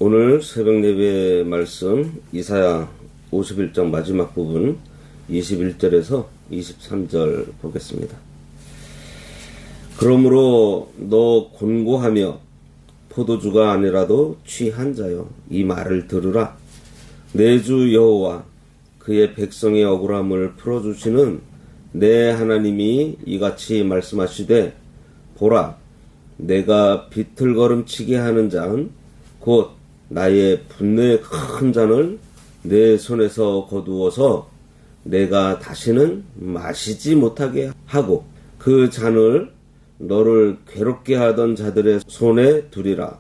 오늘 새벽 예배 말씀 이사야 51장 마지막 부분 21절에서 23절 보겠습니다. 그러므로 너 곤고하며 포도주가 아니라도 취한 자여 이 말을 들으라. 내 주 여호와 그의 백성의 억울함을 풀어주시는 내 하나님이 이같이 말씀하시되 보라 내가 비틀거름치게 하는 잔 곧 나의 분노의 큰 잔을 내 손에서 거두어서 내가 다시는 마시지 못하게 하고 그 잔을 너를 괴롭게 하던 자들의 손에 두리라.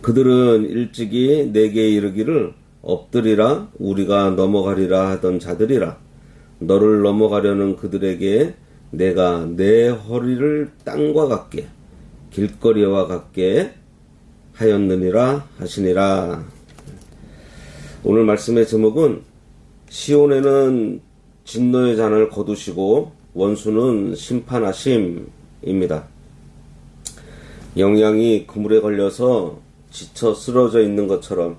그들은 일찍이 내게 이르기를 엎드리라 우리가 넘어가리라 하던 자들이라. 너를 넘어가려는 그들에게 내가 내 허리를 땅과 같게 길거리와 같게 하였느니라 하시니라. 오늘 말씀의 제목은 시온에는 진노의 잔을 거두시고 원수는 심판하심입니다. 영양이 그물에 걸려서 지쳐 쓰러져 있는 것처럼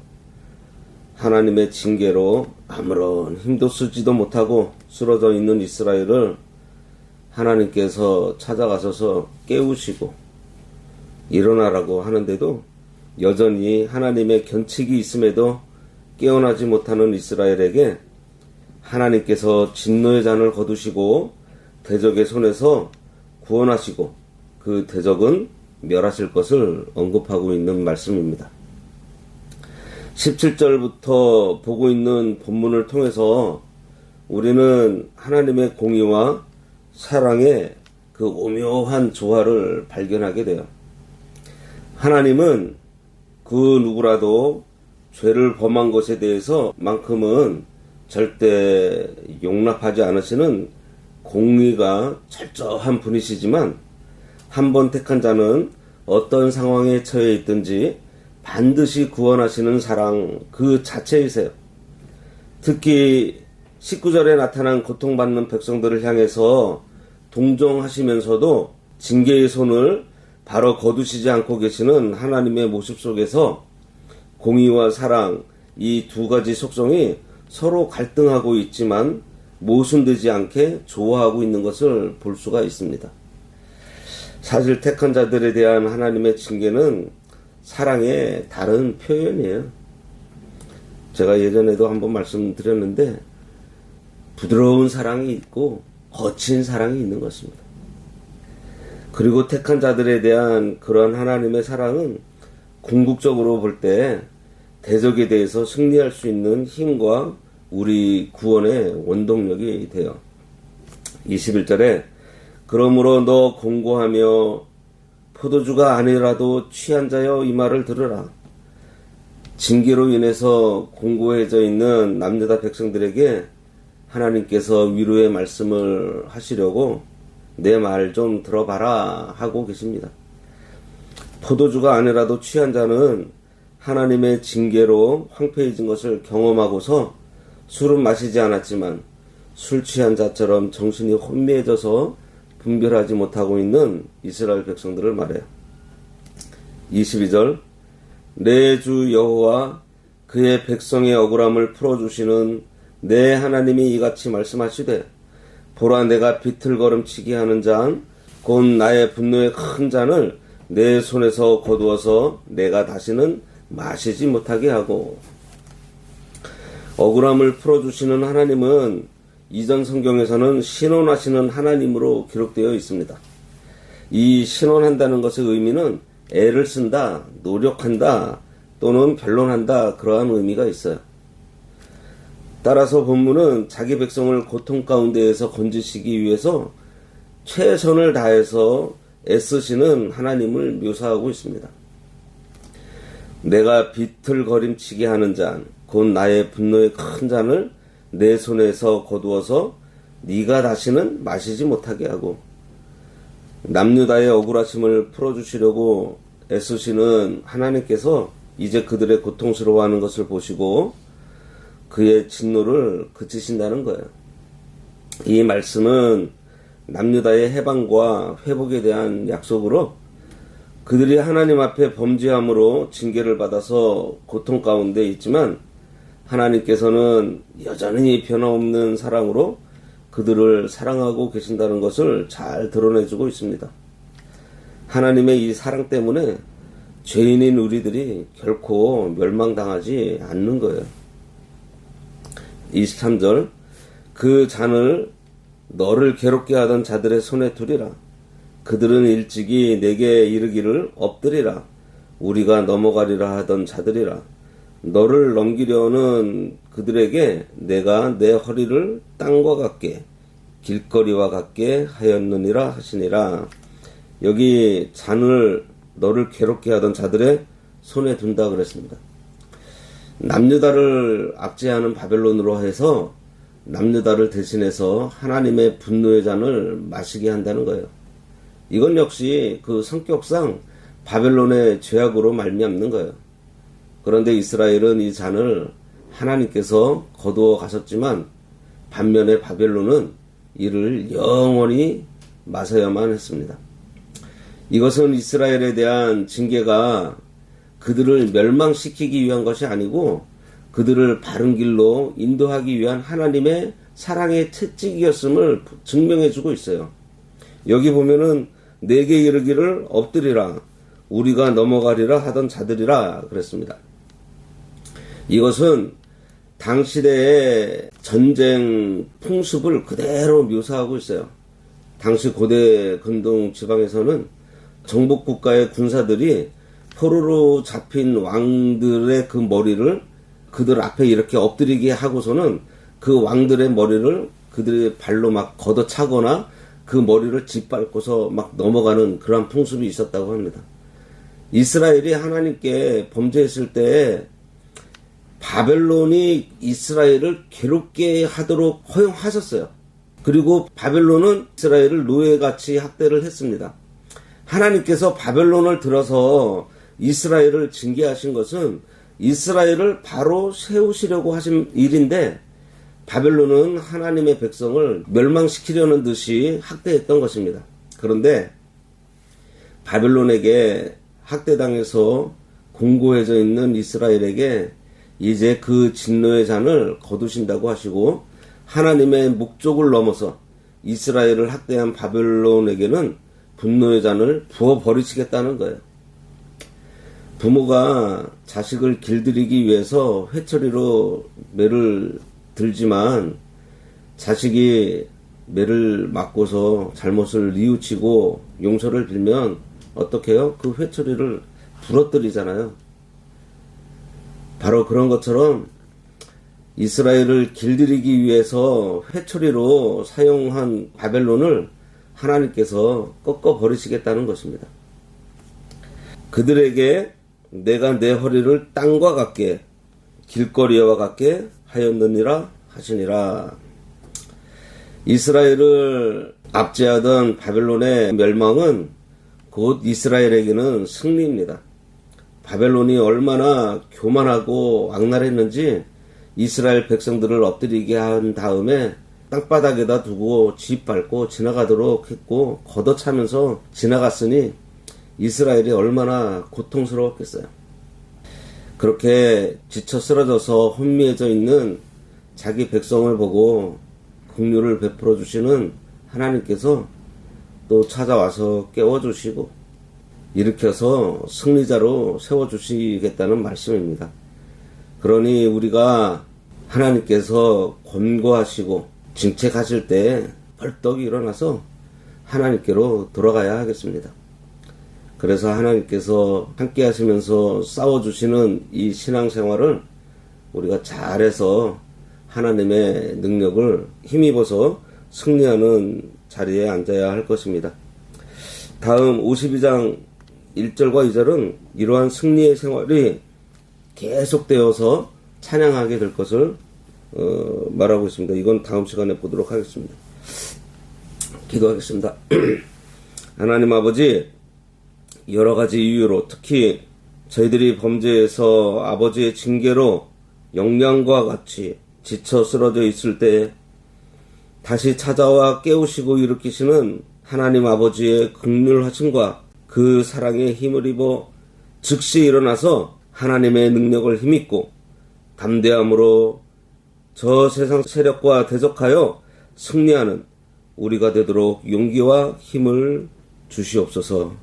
하나님의 징계로 아무런 힘도 쓰지도 못하고 쓰러져 있는 이스라엘을 하나님께서 찾아가셔서 깨우시고 일어나라고 하는데도 여전히 하나님의 견책이 있음에도 깨어나지 못하는 이스라엘에게 하나님께서 진노의 잔을 거두시고 대적의 손에서 구원하시고 그 대적은 멸하실 것을 언급하고 있는 말씀입니다. 17절부터 보고 있는 본문을 통해서 우리는 하나님의 공의와 사랑의 그 오묘한 조화를 발견하게 돼요. 하나님은 그 누구라도 죄를 범한 것에 대해서 만큼은 절대 용납하지 않으시는 공의가 철저한 분이시지만 한 번 택한 자는 어떤 상황에 처해 있든지 반드시 구원하시는 사랑 그 자체이세요. 특히 19절에 나타난 고통받는 백성들을 향해서 동정하시면서도 징계의 손을 바로 거두시지 않고 계시는 하나님의 모습 속에서 공의와 사랑 이 두 가지 속성이 서로 갈등하고 있지만 모순되지 않게 조화하고 있는 것을 볼 수가 있습니다. 사실 택한 자들에 대한 하나님의 징계는 사랑의 다른 표현이에요. 제가 예전에도 한번 말씀드렸는데 부드러운 사랑이 있고 거친 사랑이 있는 것입니다. 그리고 택한 자들에 대한 그런 하나님의 사랑은 궁극적으로 볼 때 대적에 대해서 승리할 수 있는 힘과 우리 구원의 원동력이 돼요. 21절에 그러므로 너 공고하며 포도주가 아니라도 취한 자여 이 말을 들으라. 징계로 인해서 공고해져 있는 남유다 백성들에게 하나님께서 위로의 말씀을 하시려고 내 말 좀 들어봐라 하고 계십니다. 포도주가 아니라도 취한 자는 하나님의 징계로 황폐해진 것을 경험하고서 술은 마시지 않았지만 술 취한 자처럼 정신이 혼미해져서 분별하지 못하고 있는 이스라엘 백성들을 말해요. 22절 내 주 여호와 그의 백성의 억울함을 풀어주시는 내 하나님이 이같이 말씀하시되 보라 내가 비틀거름치게 하는 잔 곧 나의 분노의 큰 잔을 내 손에서 거두어서 내가 다시는 마시지 못하게 하고. 억울함을 풀어주시는 하나님은 이전 성경에서는 신원하시는 하나님으로 기록되어 있습니다. 이 신원한다는 것의 의미는 애를 쓴다, 노력한다 또는 변론한다 그러한 의미가 있어요. 따라서 본문은 자기 백성을 고통 가운데에서 건지시기 위해서 최선을 다해서 애쓰시는 하나님을 묘사하고 있습니다. 내가 비틀거림치게 하는 잔, 곧 나의 분노의 큰 잔을 내 손에서 거두어서 네가 다시는 마시지 못하게 하고. 남유다의 억울하심을 풀어주시려고 애쓰시는 하나님께서 이제 그들의 고통스러워하는 것을 보시고 그의 진노를 그치신다는 거예요. 이 말씀은 남유다의 해방과 회복에 대한 약속으로 그들이 하나님 앞에 범죄함으로 징계를 받아서 고통 가운데 있지만 하나님께서는 여전히 변함없는 사랑으로 그들을 사랑하고 계신다는 것을 잘 드러내주고 있습니다. 하나님의 이 사랑 때문에 죄인인 우리들이 결코 멸망당하지 않는 거예요. 23절 그 잔을 너를 괴롭게 하던 자들의 손에 두리라. 그들은 일찍이 내게 이르기를 엎드리라. 우리가 넘어가리라 하던 자들이라. 너를 넘기려는 그들에게 내가 내 허리를 땅과 같게 길거리와 같게 하였느니라 하시니라. 여기 잔을 너를 괴롭게 하던 자들의 손에 둔다 그랬습니다. 남유다를 압제하는 바벨론으로 해서 남유다를 대신해서 하나님의 분노의 잔을 마시게 한다는 거예요. 이건 역시 그 성격상 바벨론의 죄악으로 말미암는 거예요. 그런데 이스라엘은 이 잔을 하나님께서 거두어 가셨지만 반면에 바벨론은 이를 영원히 마셔야만 했습니다. 이것은 이스라엘에 대한 징계가 그들을 멸망시키기 위한 것이 아니고 그들을 바른 길로 인도하기 위한 하나님의 사랑의 채찍이었음을 증명해주고 있어요. 여기 보면은 내게 이르기를 엎드리라 우리가 넘어가리라 하던 자들이라 그랬습니다. 이것은 당시대의 전쟁 풍습을 그대로 묘사하고 있어요. 당시 고대 근동 지방에서는 정복국가의 군사들이 포로로 잡힌 왕들의 그 머리를 그들 앞에 이렇게 엎드리게 하고서는 그 왕들의 머리를 그들의 발로 막 걷어차거나 그 머리를 짓밟고서 막 넘어가는 그런 풍습이 있었다고 합니다. 이스라엘이 하나님께 범죄했을 때 바벨론이 이스라엘을 괴롭게 하도록 허용하셨어요. 그리고 바벨론은 이스라엘을 노예같이 학대를 했습니다. 하나님께서 바벨론을 들어서 이스라엘을 징계하신 것은 이스라엘을 바로 세우시려고 하신 일인데 바벨론은 하나님의 백성을 멸망시키려는 듯이 학대했던 것입니다. 그런데 바벨론에게 학대당해서 공고해져 있는 이스라엘에게 이제 그 진노의 잔을 거두신다고 하시고 하나님의 목적을 넘어서 이스라엘을 학대한 바벨론에게는 분노의 잔을 부어버리시겠다는 거예요. 부모가 자식을 길들이기 위해서 회초리로 매를 들지만 자식이 매를 맞고서 잘못을 뉘우치고 용서를 빌면 어떻게 해요? 그 회초리를 부러뜨리잖아요. 바로 그런 것처럼 이스라엘을 길들이기 위해서 회초리로 사용한 바벨론을 하나님께서 꺾어버리시겠다는 것입니다. 그들에게 내가 내 허리를 땅과 같게 길거리와 같게 하였느니라 하시니라. 이스라엘을 압제하던 바벨론의 멸망은 곧 이스라엘에게는 승리입니다. 바벨론이 얼마나 교만하고 악랄했는지 이스라엘 백성들을 엎드리게 한 다음에 땅바닥에다 두고 짓밟고 지나가도록 했고 걷어차면서 지나갔으니 이스라엘이 얼마나 고통스러웠겠어요. 그렇게 지쳐 쓰러져서 혼미해져 있는 자기 백성을 보고 긍휼을 베풀어 주시는 하나님께서 또 찾아와서 깨워주시고 일으켜서 승리자로 세워주시겠다는 말씀입니다. 그러니 우리가 하나님께서 권고하시고 징책하실 때 벌떡 일어나서 하나님께로 돌아가야 하겠습니다. 그래서 하나님께서 함께 하시면서 싸워주시는 이 신앙생활을 우리가 잘해서 하나님의 능력을 힘입어서 승리하는 자리에 앉아야 할 것입니다. 다음 52장 1절과 2절은 이러한 승리의 생활이 계속되어서 찬양하게 될 것을 말하고 있습니다. 이건 다음 시간에 보도록 하겠습니다. 기도하겠습니다. 하나님 아버지, 여러 가지 이유로 특히 저희들이 범죄에서 아버지의 징계로 영양과 같이 지쳐 쓰러져 있을 때 다시 찾아와 깨우시고 일으키시는 하나님 아버지의 긍휼하심과 그 사랑에 힘을 입어 즉시 일어나서 하나님의 능력을 힘입고 담대함으로 저 세상 세력과 대적하여 승리하는 우리가 되도록 용기와 힘을 주시옵소서.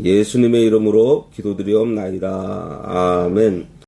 예수님의 이름으로 기도드리옵나이다. 아멘.